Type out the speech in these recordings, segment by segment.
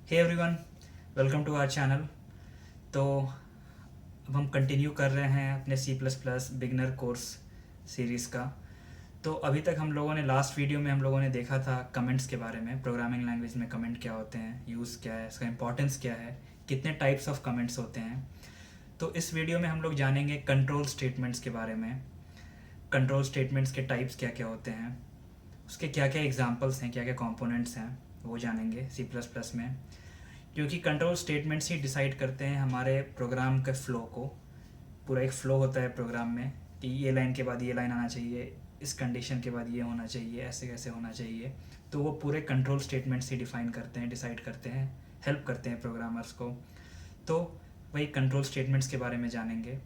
Hey everyone, welcome to our channel. तो अब हम कंटिन्यू कर रहे हैं अपने C++ बिगनर कोर्स सीरीज़ का। तो अभी तक हम लोगों ने लास्ट वीडियो में हम लोगों ने देखा था कमेंट्स के बारे में, प्रोग्रामिंग लैंग्वेज में कमेंट क्या होते हैं, यूज़ क्या है, इसका इंपॉर्टेंस क्या है, कितने टाइप्स ऑफ कमेंट्स होते हैं। तो इस वीडियो में हम लोग जानेंगे कंट्रोल स्टेटमेंट्स के बारे में। कंट्रोल स्टेटमेंट्स के टाइप्स क्या क्या होते हैं, उसके क्या क्या एग्जांपल्स हैं, क्या क्या कंपोनेंट्स हैं, वो जानेंगे C++ में। क्योंकि कंट्रोल स्टेटमेंट्स ही डिसाइड करते हैं हमारे प्रोग्राम के फ़्लो को। पूरा एक फ़्लो होता है प्रोग्राम में कि ये लाइन के बाद ये लाइन आना चाहिए, इस कंडीशन के बाद ये होना चाहिए, ऐसे कैसे होना चाहिए। तो वो पूरे कंट्रोल स्टेटमेंट्स ही डिफ़ाइन करते हैं, डिसाइड करते हैं, हेल्प करते हैं प्रोग्रामर्स को। तो वही कंट्रोल स्टेटमेंट्स के बारे में जानेंगे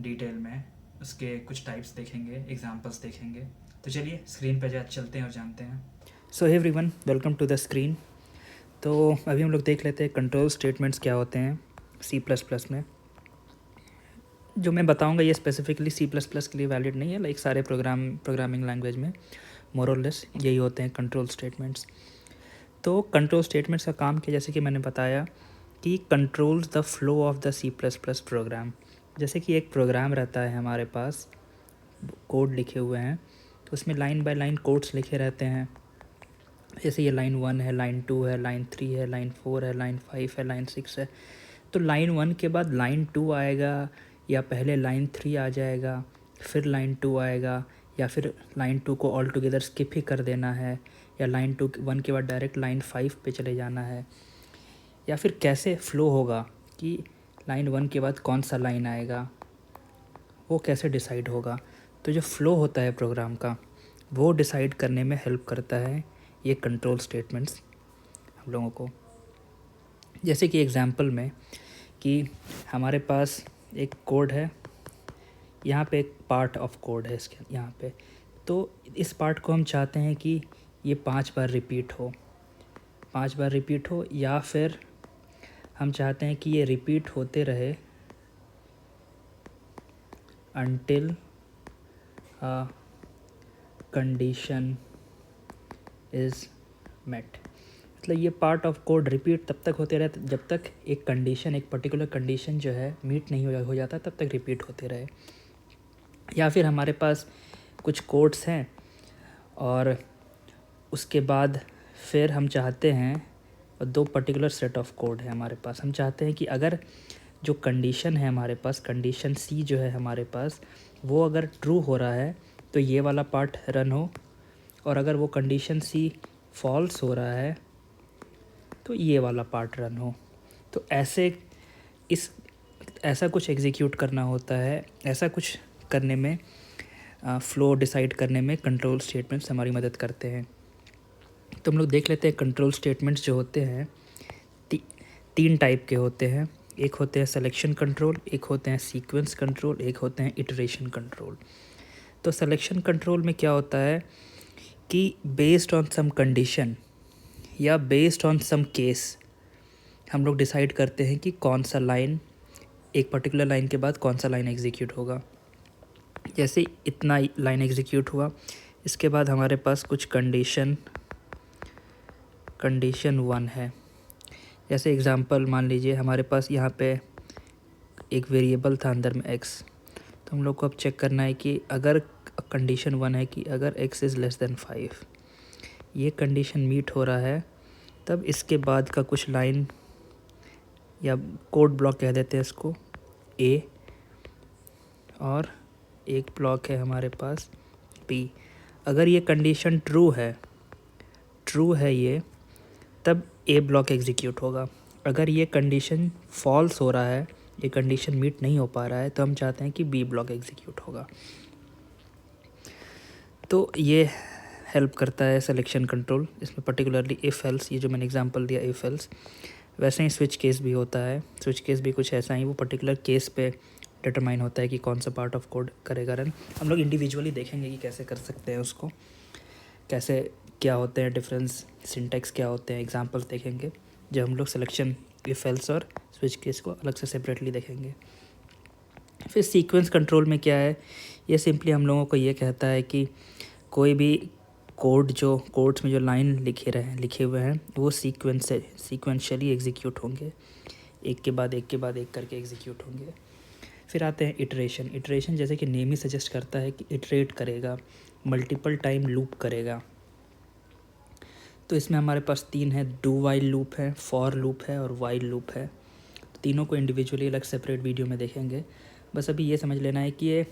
डिटेल में, उसके कुछ टाइप्स देखेंगे, एग्जांपल्स देखेंगे। तो चलिए स्क्रीन पर चलते हैं और जानते हैं। So everyone, welcome to the screen. तो अभी हम लोग देख लेते हैं कंट्रोल स्टेटमेंट्स क्या होते हैं C++ में। जो मैं बताऊंगा ये स्पेसिफिकली C++ के लिए वैलिड नहीं है, लाइक सारे प्रोग्रामिंग लैंग्वेज में मोर और लेस यही होते हैं कंट्रोल स्टेटमेंट्स। तो कंट्रोल स्टेटमेंट्स का काम क्या, जैसे कि मैंने बताया कि controls the flow of the C++ program. जैसे कि एक प्रोग्राम रहता है हमारे पास, कोड लिखे हुए हैं, तो उसमें लाइन बाय लाइन कोड्स लिखे रहते हैं। जैसे ये लाइन 1 है, लाइन 2 है, लाइन 3 है, लाइन 4 है, लाइन 5 है, लाइन 6 है। तो लाइन 1 के बाद लाइन 2 आएगा, या पहले लाइन 3 आ जाएगा, फिर लाइन 2 आएगा, या फिर लाइन 2 को ऑल टुगेदर स्किप ही कर देना है, या लाइन 1 के बाद डायरेक्ट लाइन 5 पे चले जाना है, या फिर कैसे फ़्लो होगा कि लाइन 1 के बाद कौन सा लाइन आएगा, वो कैसे डिसाइड होगा। तो जो फ़्लो होता है प्रोग्राम का, वो डिसाइड करने में हेल्प करता है ये कंट्रोल स्टेटमेंट्स हम लोगों को। जैसे कि एग्ज़ाम्पल में कि हमारे पास एक कोड है, यहाँ पे एक पार्ट ऑफ कोड है इसके यहाँ पे। तो इस पार्ट को हम चाहते हैं कि ये 5 बार रिपीट हो, 5 बार रिपीट हो, या फिर हम चाहते हैं कि ये रिपीट होते रहे अनटिल कंडीशन इज़ मेट। मतलब ये पार्ट ऑफ कोड रिपीट तब तक होते रहे जब तक एक कंडीशन, एक पर्टिकुलर कंडीशन जो है मीट नहीं हो जाता, तब तक रिपीट होते रहे। या फिर हमारे पास कुछ कोड्स हैं और उसके बाद फिर हम चाहते हैं, और 2 पर्टिकुलर सेट ऑफ कोड है हमारे पास, हम चाहते हैं कि अगर जो कंडीशन है हमारे पास, कंडीशन C जो है हमारे पास, वो अगर ट्रू हो रहा है तो ये वाला पार्ट रन हो, और अगर वो कंडीशन C फॉल्स हो रहा है तो ये वाला पार्ट रन हो। तो ऐसा कुछ एग्जीक्यूट करना होता है, ऐसा कुछ करने में, फ़्लो डिसाइड करने में कंट्रोल स्टेटमेंट्स हमारी मदद करते हैं। तो हम लोग देख लेते हैं कंट्रोल स्टेटमेंट्स जो होते हैं 3 टाइप के होते हैं। एक होते हैं सिलेक्शन कंट्रोल, एक होते हैं सीक्वेंस कंट्रोल, एक होते हैं इटरेशन कंट्रोल। तो सिलेक्शन कंट्रोल में क्या होता है कि बेस्ड ऑन सम कंडीशन या बेस्ड ऑन सम केस हम लोग डिसाइड करते हैं कि कौन सा लाइन, एक पर्टिकुलर लाइन के बाद कौन सा लाइन एग्जीक्यूट होगा। जैसे इतना लाइन एग्जीक्यूट हुआ, इसके बाद हमारे पास कुछ कंडीशन 1 है। जैसे एग्ज़ाम्पल मान लीजिए हमारे पास यहाँ पे एक वेरिएबल था अंदर में x, तो हम लोग को अब चेक करना है कि अगर कंडीशन 1 है कि अगर x इज़ लेस देन 5, ये कंडीशन मीट हो रहा है, तब इसके बाद का कुछ लाइन या कोड ब्लॉक कह देते हैं इसको A, और एक ब्लॉक है हमारे पास B। अगर ये कंडीशन ट्रू है ये, तब A ब्लॉक एग्जीक्यूट होगा। अगर ये कंडीशन फॉल्स हो रहा है, ये कंडीशन मीट नहीं हो पा रहा है, तो हम चाहते हैं कि B ब्लॉक एग्जीक्यूट होगा। तो ये हेल्प करता है सिलेक्शन कंट्रोल। इसमें पर्टिकुलरली इफ़ एल्स, ये जो मैंने एग्जांपल दिया इफ़ एल्स, वैसे ही स्विच केस भी होता है। स्विच केस भी कुछ ऐसा ही, वो पर्टिकुलर केस पे डिटरमाइन होता है कि कौन सा पार्ट ऑफ कोड करेगा रन। हम लोग इंडिविजुअली देखेंगे कि कैसे कर सकते हैं उसको, कैसे क्या होते हैं डिफरेंस, सिंटैक्स क्या होते हैं, एग्जांपल्स देखेंगे जब हम लोग सिलेक्शन, इफ एल्स और स्विच केस को अलग से सेपरेटली देखेंगे। फिर सीक्वेंस कंट्रोल में क्या है, ये सिंपली हम लोगों को ये कहता है कि कोई भी कोड जो कोड्स में जो लाइन लिखे हुए हैं वो सीक्वेंशियली एग्जीक्यूट होंगे, एक के बाद एक के बाद एक करके एग्जीक्यूट होंगे। फिर आते हैं इटरेशन। इटरेशन जैसे कि नेम ही सजेस्ट करता है कि इटरेट करेगा, मल्टीपल टाइम लूप करेगा। तो इसमें हमारे पास 3 है, डू वाइल लूप है, फॉर लूप है और वाइल लूप है। तो तीनों को इंडिविजुअली अलग सेपरेट वीडियो में देखेंगे। बस अभी ये समझ लेना है कि ये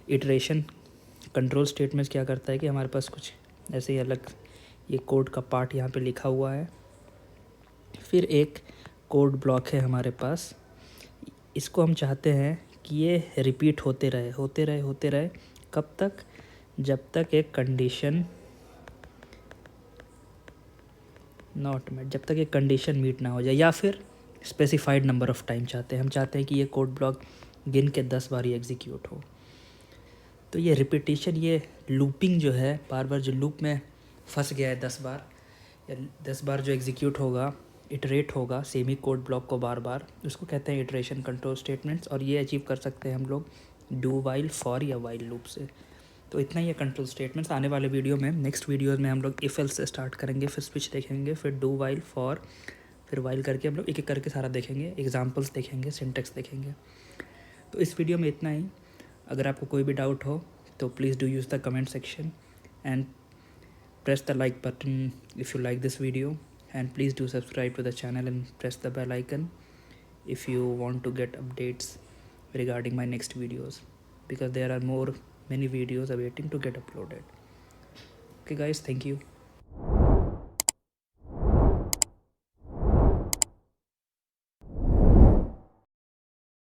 इटरेशन कंट्रोल स्टेटमेंट्स क्या करता है कि हमारे पास कुछ ऐसे ही अलग ये कोड का पार्ट यहाँ पे लिखा हुआ है, फिर एक कोड ब्लॉक है हमारे पास। इसको हम चाहते हैं कि ये रिपीट होते रहे। कब तक? जब तक एक कंडीशन जब तक एक कंडीशन मीट ना हो जाए, या फिर स्पेसिफाइड नंबर ऑफ़ टाइम चाहते हैं। हम चाहते हैं कि ये कोड ब्लॉक गिन के 10 बार ही एग्जीक्यूट हो। तो ये रिपीटिशन, ये लूपिंग जो है, बार बार जो लूप में फंस गया है 10 बार या 10 बार जो एग्जीक्यूट होगा, इटरेट होगा सेम ही कोड ब्लॉक को बार बार, उसको कहते हैं इटरेशन कंट्रोल स्टेटमेंट्स। और ये अचीव कर सकते हैं हम लोग डू वाइल, फॉर या वाइल लूप से। तो इतना ही है कंट्रोल स्टेटमेंट्स। आने वाले वीडियो में, नेक्स्ट वीडियोज़ में हम लोग इफ एल्स से स्टार्ट करेंगे, फिर स्विच देखेंगे, फिर डू वाइल, फॉर, फिर वाइल करके हम लोग एक एक करके सारा देखेंगे, एग्जाम्पल्स देखेंगे, सिंटेक्स देखेंगे। तो इस वीडियो में इतना ही। अगर आपको कोई भी डाउट हो तो please do use the comment section and press the like button if you like this video, and please do subscribe to the channel and press the bell icon if you want to get updates regarding my next videos, because there are many videos awaiting to get uploaded. Okay guys, thank you.